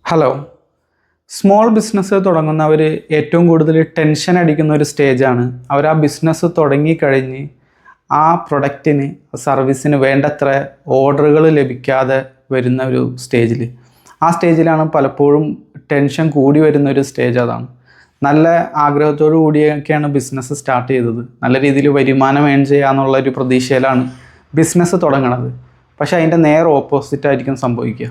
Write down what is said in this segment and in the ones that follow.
Hello. Small business തുടങ്ങുന്നവർ ഏറ്റവും കൂടുതൽ tension അടിക്കുന്ന ഒരു സ്റ്റേജാണ്. അവർ ആ ബിസിനസ് തുടങ്ങിക്കഴിഞ്ഞ് ആ പ്രൊഡക്റ്റിന് സർവീസിന് വേണ്ടത്ര ഓർഡറുകൾ ലഭിക്കാതെ വരുന്ന ഒരു സ്റ്റേജിൽ, ആ സ്റ്റേജിലാണ് പലപ്പോഴും ടെൻഷൻ കൂടി വരുന്ന ഒരു സ്റ്റേജ്. അതാണ് നല്ല ആഗ്രഹത്തോടു കൂടിയൊക്കെയാണ് ബിസിനസ് സ്റ്റാർട്ട് ചെയ്തത്. നല്ല രീതിയിൽ വരുമാനം ഏൺ ചെയ്യാന്നുള്ള ഒരു പ്രതീക്ഷയിലാണ് ബിസിനസ് തുടങ്ങണത്. പക്ഷേ അതിൻ്റെ നേരെ ഓപ്പോസിറ്റായിരിക്കും സംഭവിക്കുക.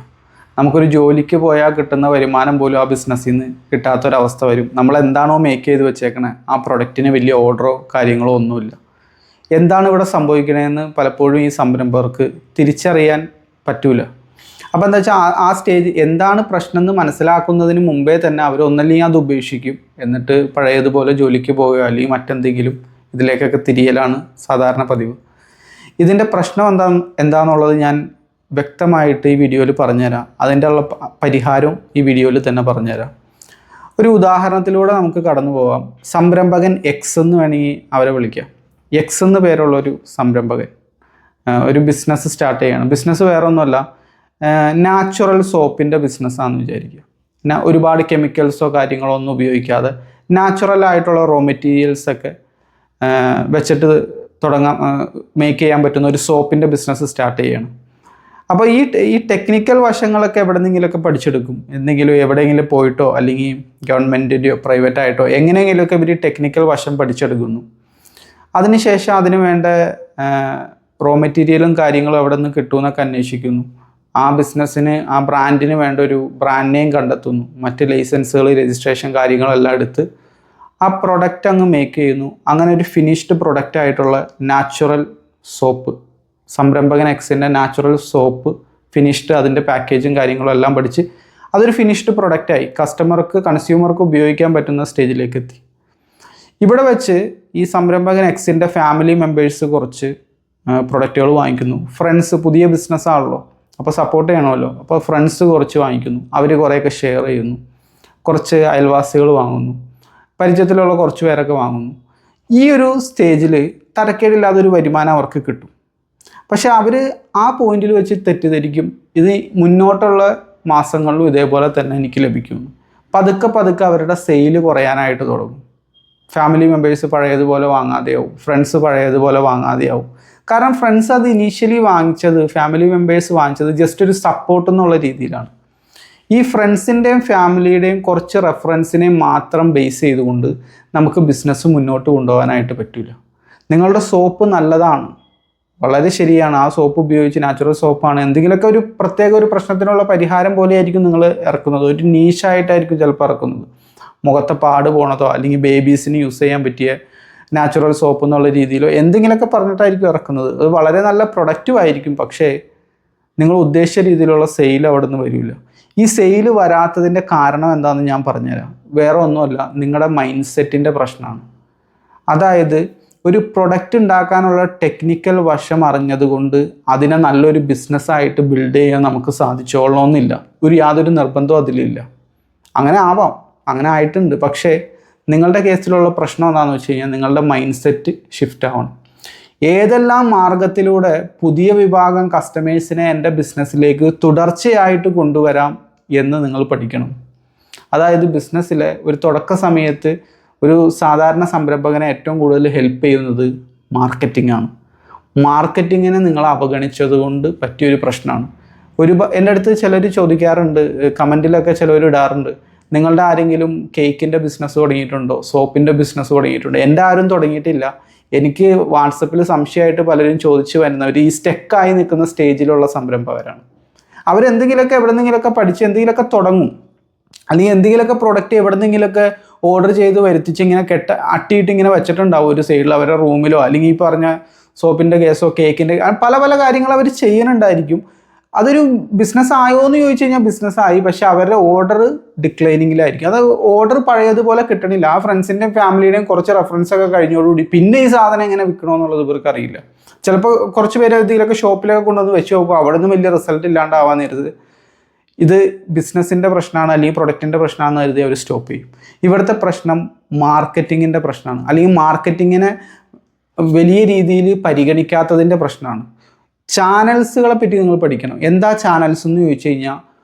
നമുക്കൊരു ജോലിക്ക് പോയാൽ കിട്ടുന്ന വരുമാനം പോലും ആ ബിസിനസ്സിൽ നിന്ന് കിട്ടാത്തൊരവസ്ഥ വരും. നമ്മൾ എന്താണോ മേക്ക് ചെയ്ത് വെച്ചേക്കണേ ആ പ്രൊഡക്റ്റിന് വലിയ ഓർഡറോ കാര്യങ്ങളോ ഒന്നുമില്ല. എന്താണ് ഇവിടെ സംഭവിക്കണതെന്ന് പലപ്പോഴും ഈ സംരംഭകർക്ക് തിരിച്ചറിയാൻ പറ്റൂല. അപ്പോൾ എന്താ വെച്ചാൽ ആ സ്റ്റേജ് എന്താണ് പ്രശ്നം എന്ന് മനസ്സിലാക്കുന്നതിന് മുമ്പേ തന്നെ അവരൊന്നല്ലെങ്കിൽ അത് ഉപേക്ഷിക്കും. എന്നിട്ട് പഴയതുപോലെ ജോലിക്ക് പോവുകയോ അല്ലെങ്കിൽ മറ്റെന്തെങ്കിലും ഇതിലേക്കൊക്കെ തിരിയലാണ് സാധാരണ പതിവ്. ഇതിൻ്റെ പ്രശ്നം എന്താണെന്നുള്ളത് ഞാൻ വ്യക്തമായിട്ട് ഈ വീഡിയോയിൽ പറഞ്ഞുതരാം. അതിൻ്റെ ഉള്ള പരിഹാരവും ഈ വീഡിയോയിൽ തന്നെ പറഞ്ഞുതരാം. ഒരു ഉദാഹരണത്തിലൂടെ നമുക്ക് കടന്നു പോകാം. സംരംഭകൻ എക്സ് എന്ന് വേണമെങ്കിൽ അവരെ വിളിക്കാം. എക്സ് എന്ന് പേരുള്ളൊരു സംരംഭകൻ ഒരു ബിസിനസ് സ്റ്റാർട്ട് ചെയ്യണം. ബിസിനസ് വേറെ ഒന്നുമല്ല, നാച്ചുറൽ സോപ്പിൻ്റെ ബിസിനസ്സാണെന്ന് വിചാരിക്കുക. ഒരുപാട് കെമിക്കൽസോ കാര്യങ്ങളോ ഒന്നും ഉപയോഗിക്കാതെ നാച്ചുറലായിട്ടുള്ള റോ മെറ്റീരിയൽസൊക്കെ വെച്ചിട്ട് മേക്ക് ചെയ്യാൻ പറ്റുന്ന ഒരു സോപ്പിൻ്റെ ബിസിനസ് സ്റ്റാർട്ട് ചെയ്യണം. അപ്പോൾ ഈ ടെക്നിക്കൽ വശങ്ങളൊക്കെ എവിടെയെങ്കിലുമൊക്കെ പഠിച്ചെടുക്കും. എവിടെയെങ്കിലും പോയിട്ടോ അല്ലെങ്കിൽ ഗവൺമെൻറ്റിൻ്റെയോ പ്രൈവറ്റായിട്ടോ എങ്ങനെയെങ്കിലുമൊക്കെ ഇവർ ടെക്നിക്കൽ വശം പഠിച്ചെടുക്കുന്നു. അതിനുശേഷം അതിന് വേണ്ട റോ മെറ്റീരിയലും കാര്യങ്ങളും എവിടെ നിന്ന് കിട്ടുമെന്നൊക്കെ അന്വേഷിക്കുന്നു. ആ ബിസിനസ്സിന് ആ ബ്രാൻഡിന് വേണ്ട ഒരു ബ്രാൻഡ് നെയിം കണ്ടെത്തുന്നു. മറ്റ് ലൈസൻസുകൾ, രജിസ്ട്രേഷൻ കാര്യങ്ങളെല്ലാം എടുത്ത് ആ പ്രൊഡക്റ്റ് അങ്ങ് മേക്ക് ചെയ്യുന്നു. അങ്ങനെ ഒരു ഫിനിഷ്ഡ് പ്രൊഡക്റ്റ് ആയിട്ടുള്ള നാച്ചുറൽ സോപ്പ്, സംരംഭകൻ എക്സിൻ്റെ നാച്ചുറൽ സോപ്പ് ഫിനിഷ്ഡ്, അതിൻ്റെ പാക്കേജും കാര്യങ്ങളും എല്ലാം പഠിച്ച് അതൊരു ഫിനിഷ്ഡ് പ്രൊഡക്റ്റായി കൺസ്യൂമർക്ക് ഉപയോഗിക്കാൻ പറ്റുന്ന സ്റ്റേജിലേക്ക് എത്തി. ഇവിടെ വെച്ച് ഈ സംരംഭകൻ എക്സിൻ്റെ ഫാമിലി മെമ്പേഴ്സ് കുറച്ച് പ്രൊഡക്റ്റുകൾ വാങ്ങിക്കുന്നു. ഫ്രണ്ട്സ്, പുതിയ ബിസിനസ്സാണല്ലോ, അപ്പോൾ സപ്പോർട്ട് ചെയ്യണമല്ലോ. അപ്പോൾ ഫ്രണ്ട്സ് കുറച്ച് വാങ്ങിക്കുന്നു. അവർ കുറേയൊക്കെ ഷെയർ ചെയ്യുന്നു. കുറച്ച് അയൽവാസികൾ വാങ്ങുന്നു. പരിചയത്തിലുള്ള കുറച്ച് പേരൊക്കെ വാങ്ങുന്നു. ഈ ഒരു സ്റ്റേജിൽ തരക്കേടില്ലാതൊരു വരുമാനം അവർക്ക് കിട്ടും. പക്ഷെ അവർ ആ പോയിന്റിൽ വെച്ച് തെറ്റിദ്ധരിക്കും, ഇത് മുന്നോട്ടുള്ള മാസങ്ങളിലും ഇതേപോലെ തന്നെ എനിക്ക് ലഭിക്കുന്നു. പതുക്കെ അവരുടെ സെയിൽ കുറയാനായിട്ട് തുടങ്ങും. ഫാമിലി മെമ്പേഴ്സ് പഴയതുപോലെ വാങ്ങാതെയാവും, ഫ്രണ്ട്സ് പഴയതുപോലെ വാങ്ങാതെയാവും. കാരണം ഫ്രണ്ട്സ് അത് ഇനീഷ്യലി വാങ്ങിച്ചത്, ഫാമിലി മെമ്പേഴ്സ് വാങ്ങിച്ചത് ജസ്റ്റ് ഒരു സപ്പോർട്ട് എന്നുള്ള രീതിയിലാണ്. ഈ ഫ്രണ്ട്സിൻ്റെയും ഫാമിലിയുടെയും കുറച്ച് റെഫറൻസിനെയും മാത്രം ബേസ് ചെയ്തുകൊണ്ട് നമുക്ക് ബിസിനസ് മുന്നോട്ട് കൊണ്ടുപോകാനായിട്ട് പറ്റില്ല. നിങ്ങളുടെ സോപ്പ് നല്ലതാണ്, വളരെ ശരിയാണ്, ആ സോപ്പ് ഉപയോഗിച്ച് നാച്ചുറൽ സോപ്പാണ്, എന്തെങ്കിലുമൊക്കെ ഒരു പ്രത്യേക ഒരു പ്രശ്നത്തിനുള്ള പരിഹാരം പോലെയായിരിക്കും നിങ്ങൾ ഇറക്കുന്നത്. ഒരു നീഷായിട്ടായിരിക്കും ചിലപ്പോൾ ഇറക്കുന്നത്. മുഖത്തെ പാട് പോണതോ അല്ലെങ്കിൽ ബേബീസിന് യൂസ് ചെയ്യാൻ പറ്റിയ നാച്ചുറൽ സോപ്പ് എന്നുള്ള രീതിയിലോ എന്തെങ്കിലുമൊക്കെ പറഞ്ഞിട്ടായിരിക്കും ഇറക്കുന്നത്. അത് വളരെ നല്ല പ്രൊഡക്റ്റും ആയിരിക്കും, പക്ഷേ നിങ്ങൾ ഉദ്ദേശിച്ച രീതിയിലുള്ള സെയിൽ അവിടെ നിന്ന് വരില്ല. ഈ സെയിൽ വരാത്തതിൻ്റെ കാരണം എന്താണെന്ന് ഞാൻ പറഞ്ഞുതരാം. വേറെ ഒന്നുമല്ല, നിങ്ങളുടെ മൈൻഡ് സെറ്റിൻ്റെ പ്രശ്നമാണ്. അതായത് ഒരു പ്രൊഡക്റ്റ് ഉണ്ടാക്കാനുള്ള ടെക്നിക്കൽ വശം അറിഞ്ഞതുകൊണ്ട് അതിനെ നല്ലൊരു ബിസിനസ്സായിട്ട് ബിൽഡ് ചെയ്യാൻ നമുക്ക് സാധിച്ചോളണമെന്നില്ല. യാതൊരു നിർബന്ധവും അതിലില്ല. അങ്ങനെ ആവാം, അങ്ങനെ ആയിട്ടുണ്ട്. പക്ഷേ നിങ്ങളുടെ കേസിലുള്ള പ്രശ്നം എന്താണെന്ന് വെച്ച് കഴിഞ്ഞാൽ നിങ്ങളുടെ മൈൻഡ് സെറ്റ് ഷിഫ്റ്റ് ആവണം. ഏതെല്ലാം മാർഗത്തിലൂടെ പുതിയ വിഭാഗം കസ്റ്റമേഴ്സിനെ എൻ്റെ ബിസിനസ്സിലേക്ക് തുടർച്ചയായിട്ട് കൊണ്ടുവരാം എന്ന് നിങ്ങൾ പഠിക്കണം. അതായത് ബിസിനസ്സിലെ ഒരു തുടക്ക സമയത്ത് ഒരു സാധാരണ സംരംഭകനെ ഏറ്റവും കൂടുതൽ ഹെൽപ്പ് ചെയ്യുന്നത് മാർക്കറ്റിംഗ് ആണ്. മാർക്കറ്റിങ്ങിനെ നിങ്ങൾ അവഗണിച്ചത് കൊണ്ട് പറ്റിയൊരു പ്രശ്നമാണ്. എൻ്റെ അടുത്ത് ചിലർ ചോദിക്കാറുണ്ട്, കമൻറ്റിലൊക്കെ ചിലർ ഇടാറുണ്ട്, നിങ്ങളുടെ ആരെങ്കിലും കേക്കിൻ്റെ ബിസിനസ് തുടങ്ങിയിട്ടുണ്ടോ, സോപ്പിൻ്റെ ബിസിനസ് തുടങ്ങിയിട്ടുണ്ടോ? എൻ്റെ ആരും തുടങ്ങിയിട്ടില്ല. എനിക്ക് വാട്സപ്പിൽ സംശയമായിട്ട് പലരും ചോദിച്ചു വരുന്നവർ ഈ സ്റ്റെക്കായി നിൽക്കുന്ന സ്റ്റേജിലുള്ള സംരംഭകരാണ്. അവരെന്തെങ്കിലുമൊക്കെ എവിടെന്നെങ്കിലുമൊക്കെ പഠിച്ച് എന്തെങ്കിലുമൊക്കെ തുടങ്ങും, അല്ലെങ്കിൽ എന്തെങ്കിലുമൊക്കെ പ്രൊഡക്റ്റ് എവിടെന്നെങ്കിലുമൊക്കെ ഓർഡർ ചെയ്ത് വരുത്തിച്ച് ഇങ്ങനെ അട്ടിയിട്ട് ഇങ്ങനെ വെച്ചിട്ടുണ്ടാവും ഒരു സൈഡിൽ അവരുടെ റൂമിലോ, അല്ലെങ്കിൽ ഈ പറഞ്ഞ സോപ്പിൻ്റെ കേസോ കേക്കിൻ്റെ പല കാര്യങ്ങൾ അവർ ചെയ്യുന്നുണ്ടായിരിക്കും. അതൊരു ബിസിനസ് ആയോ എന്ന് ചോദിച്ചു കഴിഞ്ഞാൽ ബിസിനസ്സായി, പക്ഷെ അവരുടെ ഓർഡർ ഡിക്ലൈനിങ്ങിലായിരിക്കും. അത് ഓർഡർ പഴയതുപോലെ കിട്ടണില്ല. ആ ഫ്രണ്ട്സിൻ്റെയും ഫാമിലിയുടെയും കുറച്ച് റെഫറൻസൊക്കെ കഴിഞ്ഞോടുകൂടി പിന്നെ ഈ സാധനം എങ്ങനെ വിൽക്കണമെന്നുള്ളത് ഇവർക്ക് അറിയില്ല. ചിലപ്പോൾ കുറച്ച് പേര് എന്തെങ്കിലുമൊക്കെ ഷോപ്പിലൊക്കെ കൊണ്ടുവന്ന് വെച്ച് നോക്കും, അവിടെ നിന്ന് വലിയ റിസൾട്ട് ഇല്ലാണ്ടാവാൻ നേരത്ത് ഇത് ബിസിനസ്സിൻ്റെ പ്രശ്നമാണ് അല്ലെങ്കിൽ പ്രൊഡക്റ്റിൻ്റെ പ്രശ്നമാണെന്ന് കരുതി അവർ സ്റ്റോപ്പ് ചെയ്യും. ഇവിടുത്തെ പ്രശ്നം മാർക്കറ്റിങ്ങിൻ്റെ പ്രശ്നമാണ്, അല്ലെങ്കിൽ മാർക്കറ്റിങ്ങിനെ വലിയ രീതിയിൽ പരിഗണിക്കാത്തതിൻ്റെ പ്രശ്നമാണ്. ചാനൽസുകളെ പറ്റി നിങ്ങൾ പഠിക്കണം. എന്താ ചാനൽസ് എന്ന് ചോദിച്ചു കഴിഞ്ഞാൽ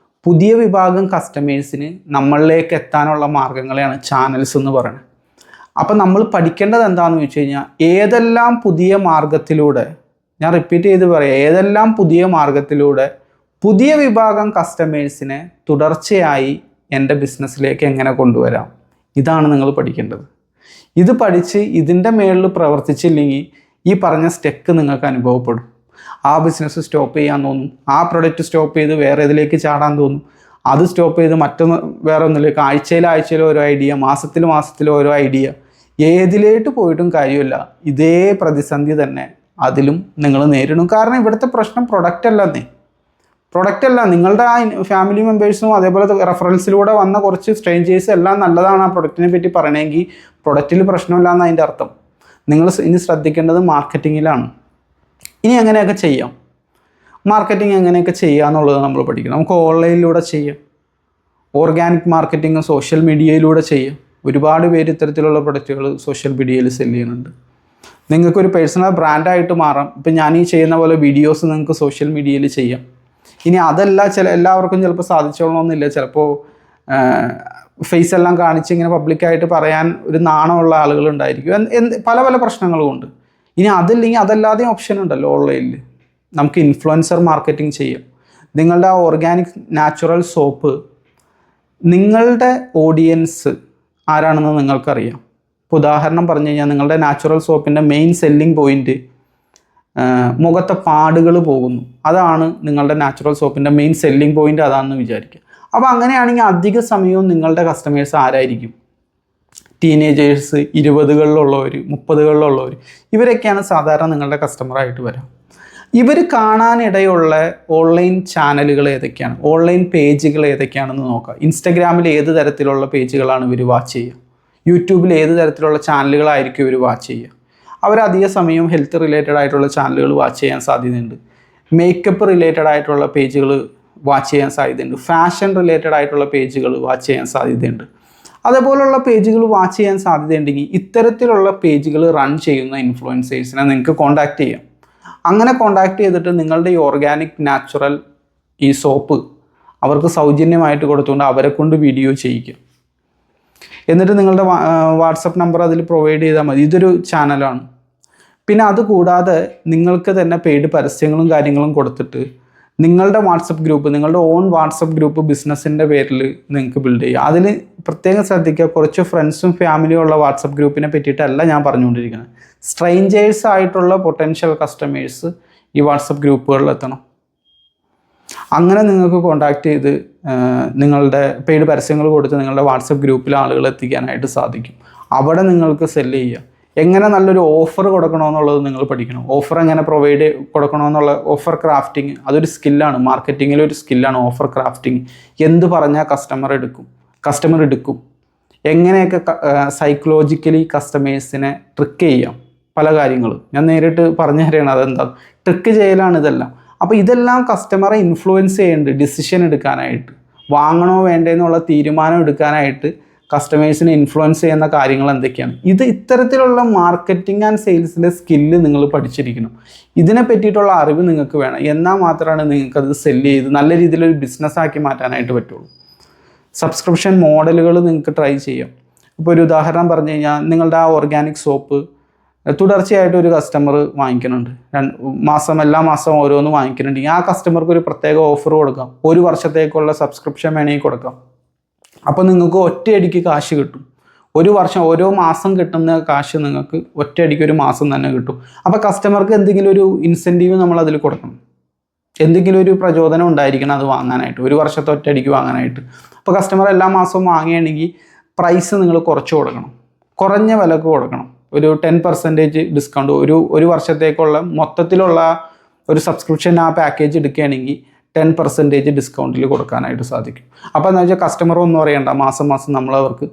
പുതിയ വിഭാഗം കസ്റ്റമേഴ്സിന് നമ്മളിലേക്ക് എത്താനുള്ള മാർഗ്ഗങ്ങളെയാണ് ചാനൽസ് എന്ന് പറയുന്നത്. അപ്പം നമ്മൾ പഠിക്കേണ്ടത് എന്താണെന്ന് വെച്ച് കഴിഞ്ഞാൽ, ഏതെല്ലാം പുതിയ മാർഗത്തിലൂടെ, ഞാൻ റിപ്പീറ്റ് ചെയ്ത് പറയാം, ഏതെല്ലാം പുതിയ മാർഗത്തിലൂടെ പുതിയ വിഭാഗം കസ്റ്റമേഴ്സിനെ തുടർച്ചയായി എൻ്റെ ബിസിനസ്സിലേക്ക് എങ്ങനെ കൊണ്ടുവരാം, ഇതാണ് നിങ്ങൾ പഠിക്കേണ്ടത്. ഇത് പഠിച്ച് ഇതിൻ്റെ മേളിൽ പ്രവർത്തിച്ചില്ലെങ്കിൽ ഈ പറഞ്ഞ സ്റ്റെക്ക് നിങ്ങൾക്ക് അനുഭവപ്പെടും. ആ ബിസിനസ് സ്റ്റോപ്പ് ചെയ്യാൻ തോന്നും, ആ പ്രൊഡക്റ്റ് സ്റ്റോപ്പ് ചെയ്ത് വേറെ ഇതിലേക്ക് ചാടാൻ തോന്നും, അത് സ്റ്റോപ്പ് ചെയ്ത് മറ്റൊന്ന് വേറെ ഒന്നിലേക്ക്, ആഴ്ചയിൽ ഓരോ ഐഡിയ, മാസത്തിൽ ഓരോ ഐഡിയ, ഏതിലേക്ക് പോയിട്ടും കാര്യമില്ല. ഇതേ പ്രതിസന്ധി തന്നെ അതിലും നിങ്ങൾ നേരിടും. കാരണം ഇവിടുത്തെ പ്രശ്നം പ്രൊഡക്റ്റ് അല്ല, നിങ്ങളുടെ ആ ഫാമിലി മെമ്പേഴ്സും അതേപോലെ റെഫറൻസിലൂടെ വന്ന കുറച്ച് സ്ട്രേഞ്ചേഴ്സ് എല്ലാം നല്ലതാണ് ആ പ്രൊഡക്റ്റിനെ പറ്റി പറയണമെങ്കിൽ പ്രൊഡക്റ്റിൽ പ്രശ്നമില്ല എന്ന് അതിൻ്റെ അർത്ഥം. നിങ്ങൾ ഇനി ശ്രദ്ധിക്കേണ്ടത് മാർക്കറ്റിങ്ങിലാണ്. ഇനി എങ്ങനെയൊക്കെ ചെയ്യാം, മാർക്കറ്റിംഗ് എങ്ങനെയൊക്കെ ചെയ്യുക എന്നുള്ളത് നമ്മൾ പഠിക്കണം. നമുക്ക് ഓൺലൈനിലൂടെ ചെയ്യാം, ഓർഗാനിക് മാർക്കറ്റിംഗ് സോഷ്യൽ മീഡിയയിലൂടെ ചെയ്യാം. ഒരുപാട് പേര് ഇത്തരത്തിലുള്ള പ്രൊഡക്റ്റുകൾ സോഷ്യൽ മീഡിയയിൽ സെല്ല് ചെയ്യുന്നുണ്ട്. നിങ്ങൾക്കൊരു പേഴ്സണൽ ബ്രാൻഡായിട്ട് മാറാം. ഇപ്പം ഞാൻ ഈ ചെയ്യുന്ന പോലെ വീഡിയോസ് നിങ്ങൾക്ക് സോഷ്യൽ മീഡിയയിൽ ചെയ്യാം. ഇനി അതല്ല, എല്ലാവർക്കും ചിലപ്പോൾ സാധിച്ചോളണമെന്നില്ല. ചിലപ്പോൾ ഫേസ് എല്ലാം കാണിച്ച് ഇങ്ങനെ പബ്ലിക്കായിട്ട് പറയാൻ ഒരു നാണമുള്ള ആളുകളുണ്ടായിരിക്കും. പല പ്രശ്നങ്ങളും ഉണ്ട്. ഇനി അതില്ലെങ്കിൽ അതല്ലാതെയും ഓപ്ഷൻ ഉണ്ടല്ലോ ഓൺലൈനിൽ. നമുക്ക് ഇൻഫ്ലുവൻസർ മാർക്കറ്റിംഗ് ചെയ്യാം. നിങ്ങളുടെ ആ ഓർഗാനിക് നാച്ചുറൽ സോപ്പ് നിങ്ങളുടെ ഓഡിയൻസ് ആരാണെന്ന് നിങ്ങൾക്കറിയാം. ഇപ്പോൾ ഉദാഹരണം പറഞ്ഞു കഴിഞ്ഞാൽ, നിങ്ങളുടെ നാച്ചുറൽ സോപ്പിൻ്റെ മെയിൻ സെല്ലിംഗ് പോയിൻറ്റ് മുഖത്തെ പാടുകൾ പോകുന്നു. അതാണ് നിങ്ങളുടെ നാച്ചുറൽ സോപ്പിൻ്റെ മെയിൻ സെല്ലിംഗ് പോയിൻറ്റ്, അതാണെന്ന് വിചാരിക്കുക. അപ്പോൾ അങ്ങനെയാണെങ്കിൽ അധിക സമയവും നിങ്ങളുടെ കസ്റ്റമേഴ്സ് ആരായിരിക്കും? ടീനേജേഴ്സ്, 20കളിലുള്ളവർ, 30കളിലുള്ളവർ, ഇവരൊക്കെയാണ് സാധാരണ നിങ്ങളുടെ കസ്റ്റമറായിട്ട് വരാം. ഇവർ കാണാനിടയുള്ള ഓൺലൈൻ ചാനലുകൾ ഏതൊക്കെയാണ്, ഓൺലൈൻ പേജുകൾ ഏതൊക്കെയാണെന്ന് നോക്കുക. ഇൻസ്റ്റഗ്രാമിൽ ഏത് തരത്തിലുള്ള പേജുകളാണ് ഇവർ വാച്ച് ചെയ്യുക, യൂട്യൂബിൽ ഏത് തരത്തിലുള്ള ചാനലുകളായിരിക്കും ഇവർ വാച്ച് ചെയ്യുക. അവരധിക സമയം ഹെൽത്ത് റിലേറ്റഡ് ആയിട്ടുള്ള ചാനലുകൾ വാച്ച് ചെയ്യാൻ സാധ്യതയുണ്ട്, മേക്കപ്പ് റിലേറ്റഡ് ആയിട്ടുള്ള പേജുകൾ വാച്ച് ചെയ്യാൻ സാധ്യതയുണ്ട്, ഫാഷൻ റിലേറ്റഡ് ആയിട്ടുള്ള പേജുകൾ വാച്ച് ചെയ്യാൻ സാധ്യതയുണ്ട്. അതേപോലുള്ള പേജുകൾ വാച്ച് ചെയ്യാൻ സാധ്യതയുണ്ടെങ്കിൽ ഇത്തരത്തിലുള്ള പേജുകൾ റൺ ചെയ്യുന്ന ഇൻഫ്ലുവൻസേഴ്സിനെ നിങ്ങൾക്ക് കോൺടാക്റ്റ് ചെയ്യാം. അങ്ങനെ കോൺടാക്റ്റ് ചെയ്തിട്ട് നിങ്ങളുടെ ഈ ഓർഗാനിക് നാച്ചുറൽ ഈ സോപ്പ് അവർക്ക് സൗജന്യമായിട്ട് കൊടുത്തുകൊണ്ട് അവരെ കൊണ്ട് വീഡിയോ ചെയ്യിക്കുക. എന്നിട്ട് നിങ്ങളുടെ വാട്സപ്പ് നമ്പർ അതിൽ പ്രൊവൈഡ് ചെയ്താൽ മതി. ഇതൊരു ചാനലാണ്. പിന്നെ അതുകൂടാതെ നിങ്ങൾക്ക് തന്നെ പെയ്ഡ് പരസ്യങ്ങളും കാര്യങ്ങളും കൊടുത്തിട്ട് നിങ്ങളുടെ വാട്സപ്പ് ഗ്രൂപ്പ്, നിങ്ങളുടെ ഓൺ വാട്സപ്പ് ഗ്രൂപ്പ് ബിസിനസ്സിൻ്റെ പേരിൽ നിങ്ങൾക്ക് ബിൽഡ് ചെയ്യുക. അതിൽ പ്രത്യേകം ശ്രദ്ധിക്കുക, കുറച്ച് ഫ്രണ്ട്സും ഫാമിലിയും ഉള്ള വാട്സപ്പ് ഗ്രൂപ്പിനെ പറ്റിയിട്ടല്ല ഞാൻ പറഞ്ഞുകൊണ്ടിരിക്കുന്നത്. സ്ട്രേഞ്ചേഴ്സ് ആയിട്ടുള്ള പൊട്ടൻഷ്യൽ കസ്റ്റമേഴ്സ് ഈ വാട്സപ്പ് ഗ്രൂപ്പുകളിൽ എത്തണം. അങ്ങനെ നിങ്ങൾക്ക് കോൺടാക്റ്റ് ചെയ്ത് നിങ്ങളുടെ പെയ്ഡ് പരസ്യങ്ങൾ കൊടുത്ത് നിങ്ങളുടെ വാട്സപ്പ് ഗ്രൂപ്പിൽ ആളുകൾ എത്തിക്കാനായിട്ട് സാധിക്കും. അവിടെ നിങ്ങൾക്ക് സെല്ല് ചെയ്യുക. എങ്ങനെ നല്ലൊരു ഓഫർ കൊടുക്കണമെന്നുള്ളത് നിങ്ങൾ പഠിക്കണം. ഓഫർ എങ്ങനെ പ്രൊവൈഡ് കൊടുക്കണമെന്നുള്ള ഓഫർ ക്രാഫ്റ്റിംഗ്, അതൊരു സ്കില്ലാണ്. മാർക്കറ്റിങ്ങിലൊരു സ്കില്ലാണ് ഓഫർ ക്രാഫ്റ്റിംഗ്. എന്ത് പറഞ്ഞാൽ കസ്റ്റമർ എടുക്കും, എങ്ങനെയൊക്കെ സൈക്കോളജിക്കലി കസ്റ്റമേഴ്സിനെ ട്രിക്ക് ചെയ്യാം. പല കാര്യങ്ങൾ ഞാൻ നേരിട്ട് പറഞ്ഞു തരികയാണ്. അതെന്താ ട്രിക്ക് ചെയ്യലാണ് ഇതെല്ലാം. അപ്പോൾ ഇതെല്ലാം കസ്റ്റമറെ ഇൻഫ്ലുവൻസ് ചെയ്യുന്നുണ്ട് ഡിസിഷൻ എടുക്കാനായിട്ട്, വാങ്ങണോ വേണ്ടേന്നുള്ള തീരുമാനം എടുക്കാനായിട്ട് കസ്റ്റമേഴ്സിനെ ഇൻഫ്ലുവൻസ് ചെയ്യുന്ന കാര്യങ്ങൾ എന്തൊക്കെയാണ്. ഇത്തരത്തിലുള്ള മാർക്കറ്റിംഗ് ആൻഡ് സെയിൽസിൻ്റെ സ്കില്ല് നിങ്ങൾ പഠിച്ചിരിക്കണം. ഇതിനെ പറ്റിയിട്ടുള്ള അറിവ് നിങ്ങൾക്ക് വേണം. എന്നാൽ മാത്രമാണ് നിങ്ങൾക്കത് സെല്ല് ചെയ്ത് നല്ല രീതിയിലൊരു ബിസിനസ്സാക്കി മാറ്റാനായിട്ട് പറ്റുള്ളൂ. സബ്സ്ക്രിപ്ഷൻ മോഡലുകൾ നിങ്ങൾക്ക് ട്രൈ ചെയ്യാം. ഇപ്പോൾ ഒരു ഉദാഹരണം പറഞ്ഞു കഴിഞ്ഞാൽ, നിങ്ങളുടെ ആ ഓർഗാനിക് സോപ്പ് തുടർച്ചയായിട്ട് ഒരു കസ്റ്റമർ വാങ്ങിക്കുന്നുണ്ട്, എല്ലാ മാസവും ഓരോന്ന് വാങ്ങിക്കുന്നുണ്ടെങ്കിൽ ആ കസ്റ്റമർക്ക് ഒരു പ്രത്യേക ഓഫർ കൊടുക്കാം. 1 വർഷത്തേക്കുള്ള സബ്സ്ക്രിപ്ഷൻ വേണമെങ്കിൽ കൊടുക്കാം. അപ്പോൾ നിങ്ങൾക്ക് ഒറ്റയടിക്ക് കാശ് കിട്ടും. 1 വർഷം ഓരോ മാസം കിട്ടുന്ന കാശ് നിങ്ങൾക്ക് ഒറ്റയടിക്ക് ഒരു മാസം തന്നെ കിട്ടും. അപ്പോൾ കസ്റ്റമർക്ക് എന്തെങ്കിലും ഒരു ഇൻസെൻറ്റീവ് നമ്മൾ അതിൽ കൊടുക്കണം, എന്തെങ്കിലും ഒരു പ്രചോദനം ഉണ്ടായിരിക്കണം അത് വാങ്ങാനായിട്ട്, 1 വർഷത്തെ ഒറ്റയടിക്ക് വാങ്ങാനായിട്ട്. അപ്പോൾ കസ്റ്റമർ എല്ലാ മാസവും വാങ്ങുകയാണെങ്കിൽ പ്രൈസ് നിങ്ങൾ കുറച്ച് കൊടുക്കണം, കുറഞ്ഞ വിലക്ക് കൊടുക്കണം. ഒരു 10% ഡിസ്കൗണ്ട്, ഒരു വർഷത്തേക്കുള്ള മൊത്തത്തിലുള്ള ഒരു സബ്സ്ക്രിപ്ഷൻ ആ പാക്കേജ് എടുക്കുകയാണെങ്കിൽ 10% ഡിസ്കൗണ്ടിൽ കൊടുക്കാനായിട്ട് സാധിക്കും. അപ്പോൾ എന്താ വെച്ചാൽ കസ്റ്റമർ ഒന്നും അറിയണ്ട, മാസം നമ്മൾ അവർക്ക്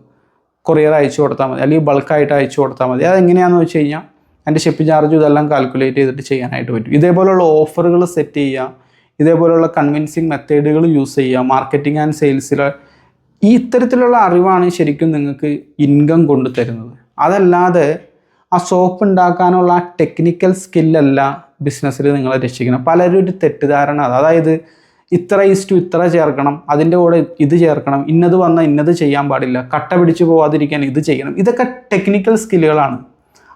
കൊറിയർ അയച്ചു കൊടുത്താൽ മതി, അല്ലെങ്കിൽ ബൾക്കായിട്ട് അയച്ചു കൊടുത്താൽ മതി. അതെങ്ങനെയാണെന്ന് വെച്ച് കഴിഞ്ഞാൽ അതിൻ്റെ ഷിപ്പ് ചാർജ് ഇതെല്ലാം കാൽക്കുലേറ്റ് ചെയ്തിട്ട് ചെയ്യാനായിട്ട് പറ്റും. ഇതേപോലുള്ള ഓഫറുകൾ സെറ്റ് ചെയ്യുക, ഇതേപോലുള്ള കൺവിൻസിങ് മെത്തേഡുകൾ യൂസ് ചെയ്യുക. മാർക്കറ്റിംഗ് ആൻഡ് സെയിൽസിൽ ഈ ഇത്തരത്തിലുള്ള അറിവാണ് ശരിക്കും നിങ്ങൾക്ക് ഇൻകം കൊണ്ടു തരുന്നത്. അതല്ലാതെ ആ സോപ്പ് ഉണ്ടാക്കാനുള്ള ആ ടെക്നിക്കൽ സ്കില്ലല്ല ബിസിനസ്സിൽ നിങ്ങളെ രക്ഷിക്കണം. പലരും ഒരു തെറ്റിദ്ധാരണ, അതായത് ഇത്ര ചേർക്കണം, അതിൻ്റെ കൂടെ ഇത് ചേർക്കണം, ഇന്നത് വന്നാൽ ഇന്നത് ചെയ്യാൻ പാടില്ല, കട്ട പിടിച്ച് പോവാതിരിക്കാൻ ഇത് ചെയ്യണം. ഇതൊക്കെ ടെക്നിക്കൽ സ്കില്ലുകളാണ്.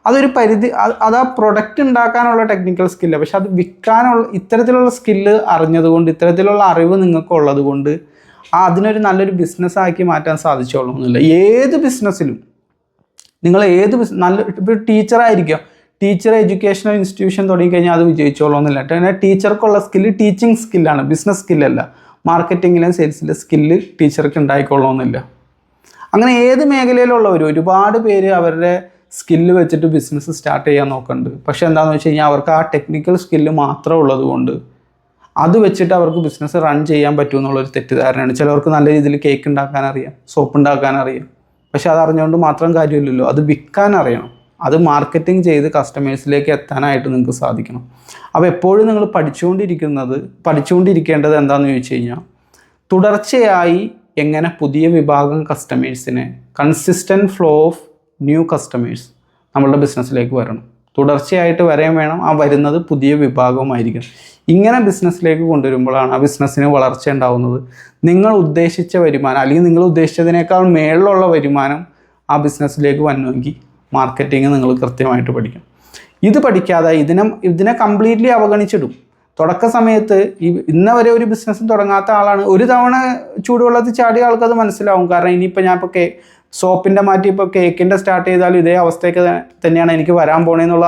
അതൊരു പരിധി, അത് ആ പ്രൊഡക്റ്റ് ഉണ്ടാക്കാനുള്ള ടെക്നിക്കൽ സ്കില്ല്. പക്ഷെ അത് വിൽക്കാനുള്ള ഇത്തരത്തിലുള്ള സ്കില്ല് അറിഞ്ഞതുകൊണ്ട്, ഇത്തരത്തിലുള്ള അറിവ് നിങ്ങൾക്ക് ഉള്ളത് കൊണ്ട് അതിനൊരു നല്ലൊരു ബിസിനസ്സാക്കി മാറ്റാൻ സാധിച്ചോളണമെന്നില്ല. ഏത് ബിസിനസ്സിലും നിങ്ങൾ ഇപ്പോൾ ടീച്ചറായിരിക്കാം, ടീച്ചർ എഡ്യൂക്കേഷണൽ ഇൻസ്റ്റിറ്റ്യൂഷൻ തുടങ്ങിക്കഴിഞ്ഞാൽ അത് വിജയിച്ചോളണമെന്നില്ല. കാരണം ടീച്ചർക്കുള്ള സ്കില്ല് ടീച്ചിങ് സ്കില്ലാണ്, ബിസിനസ് സ്കില്ലല്ല. മാർക്കറ്റിങ്ങിലും സെയിൽസിലെ സ്കില്ല് ടീച്ചർക്ക് ഉണ്ടായിക്കൊള്ളണമെന്നില്ല. അങ്ങനെ ഏത് മേഖലയിലുള്ളവരും ഒരുപാട് പേര് അവരുടെ സ്കില്ല് വെച്ചിട്ട് ബിസിനസ് സ്റ്റാർട്ട് ചെയ്യാൻ നോക്കുന്നുണ്ട്. പക്ഷേ എന്താണെന്ന് വെച്ച് കഴിഞ്ഞാൽ അവർക്ക് ആ ടെക്നിക്കൽ സ്കില്ല് മാത്രം ഉള്ളത് കൊണ്ട് അത് വെച്ചിട്ട് അവർക്ക് ബിസിനസ് റൺ ചെയ്യാൻ പറ്റും എന്നുള്ളൊരു തെറ്റിദ്ധാരണയാണ്. ചിലവർക്ക് നല്ല രീതിയിൽ കേക്ക് ഉണ്ടാക്കാൻ അറിയാം, സോപ്പ് ഉണ്ടാക്കാൻ അറിയാം. പക്ഷെ അത് അറിഞ്ഞുകൊണ്ട് മാത്രം കാര്യമില്ലല്ലോ, അത് വിൽക്കാൻ അറിയണം. അത് മാർക്കറ്റിംഗ് ചെയ്ത് കസ്റ്റമേഴ്സിലേക്ക് എത്താനായിട്ട് നിങ്ങൾക്ക് സാധിക്കണം. അപ്പോൾ എപ്പോഴും നിങ്ങൾ പഠിച്ചുകൊണ്ടിരിക്കേണ്ടത് എന്താണെന്ന് ചോദിച്ചു കഴിഞ്ഞാൽ, തുടർച്ചയായി എങ്ങനെ പുതിയ വിഭാഗം കസ്റ്റമേഴ്സിനെ, consistent flow of new customers നമ്മളുടെ ബിസിനസ്സിലേക്ക് വരണം. തുടർച്ചയായിട്ട് വരാൻ വേണം. ആ വരുന്നത് പുതിയ വിഭാഗവുമായിരിക്കണം. ഇങ്ങനെ ബിസിനസ്സിലേക്ക് കൊണ്ടുവരുമ്പോഴാണ് ആ ബിസിനസ്സിന് വളർച്ച ഉണ്ടാവുന്നത്. നിങ്ങൾ ഉദ്ദേശിച്ച വരുമാനം, അല്ലെങ്കിൽ നിങ്ങൾ ഉദ്ദേശിച്ചതിനേക്കാൾ മേളിലുള്ള വരുമാനം ആ ബിസിനസ്സിലേക്ക് വന്നുവെങ്കിൽ മാർക്കറ്റിംഗ് നിങ്ങൾ കൃത്യമായിട്ട് പഠിക്കണം. ഇത് പഠിക്കാതെ ഇതിനെ കംപ്ലീറ്റ്ലി അവഗണിച്ചിടും. തുടക്ക സമയത്ത് ഇന്ന വരെ ഒരു ബിസിനസ് തുടങ്ങാത്ത ആളാണ്, ഒരു തവണ ചൂടുവെള്ളത്തിൽ ചാടിയ ആൾക്കത് മനസ്സിലാവും. കാരണം ഇനിയിപ്പോൾ ഞാൻ ഇപ്പോൾ സോപ്പിൻ്റെ മാറ്റി ഇപ്പോൾ കേക്കിൻ്റെ സ്റ്റാർട്ട് ചെയ്താലും ഇതേ അവസ്ഥയ്ക്ക് തന്നെയാണ് എനിക്ക് വരാൻ പോണേന്നുള്ള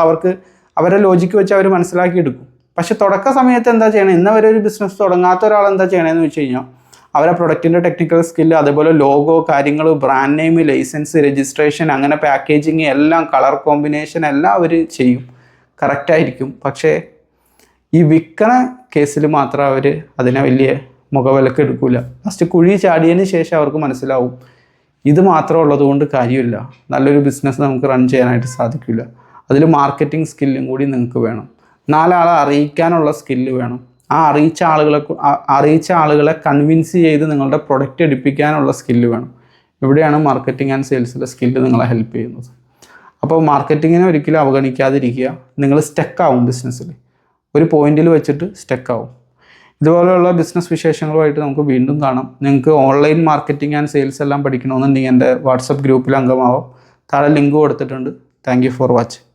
അവരുടെ ലോജിക്ക് വെച്ച് അവർ മനസ്സിലാക്കിയെടുക്കും. പക്ഷെ തുടക്ക സമയത്ത് എന്താ ചെയ്യണം, ഇന്ന വരെ ഒരു ബിസിനസ് തുടങ്ങാത്ത ഒരാൾ എന്താ ചെയ്യണമെന്ന് വെച്ച് കഴിഞ്ഞാൽ, അവരെ പ്രൊഡക്റ്റിൻ്റെ ടെക്നിക്കൽ സ്കില്ല്, അതേപോലെ ലോഗോ കാര്യങ്ങൾ, ബ്രാൻഡ് നെയിം, ലൈസൻസ്, രജിസ്ട്രേഷൻ, അങ്ങനെ പാക്കേജിങ് എല്ലാം, കളർ കോമ്പിനേഷൻ എല്ലാം അവർ ചെയ്യും, കറക്റ്റായിരിക്കും. പക്ഷേ ഈ വിൽക്കണ കേസിൽ മാത്രം അവർ അതിനെ വലിയ മുഖവിലക്ക് എടുക്കില്ല. ലാസ്റ്റ് കുഴി ചാടിയതിന് ശേഷം അവർക്ക് മനസ്സിലാവും ഇത് മാത്രം ഉള്ളത് കൊണ്ട് കാര്യമില്ല, നല്ലൊരു ബിസിനസ് നമുക്ക് റൺ ചെയ്യാനായിട്ട് സാധിക്കില്ല. അതിൽ മാർക്കറ്റിംഗ് സ്കില്ലും കൂടി നിങ്ങൾക്ക് വേണം. 4 ആളെ അറിയിക്കാനുള്ള സ്കില്ല് വേണം. ആ അറിയിച്ച ആളുകളെ കൺവിൻസ് ചെയ്ത് നിങ്ങളുടെ പ്രൊഡക്റ്റ് എടുപ്പിക്കാനുള്ള സ്കില്ല് വേണം. ഇവിടെയാണ് മാർക്കറ്റിംഗ് ആൻഡ് സെയിൽസിലെ സ്കില്ല് നിങ്ങളെ ഹെൽപ്പ് ചെയ്യുന്നത്. അപ്പോൾ മാർക്കറ്റിങ്ങിനെ ഒരിക്കലും അവഗണിക്കാതിരിക്കുക. നിങ്ങൾ സ്റ്റക്കാവും, ബിസിനസ്സിൽ ഒരു പോയിന്റിൽ വെച്ചിട്ട് സ്റ്റക്കാവും. ഇതുപോലെയുള്ള ബിസിനസ് വിശേഷങ്ങളുമായിട്ട് നമുക്ക് വീണ്ടും കാണാം. നിങ്ങൾക്ക് ഓൺലൈൻ മാർക്കറ്റിംഗ് ആൻഡ് സെയിൽസ് എല്ലാം പഠിക്കണമെന്നുണ്ടെങ്കിൽ എൻ്റെ വാട്സപ്പ് ഗ്രൂപ്പിൽ അംഗമാവാം. താഴെ ലിങ്ക് കൊടുത്തിട്ടുണ്ട്. Thank you for watching.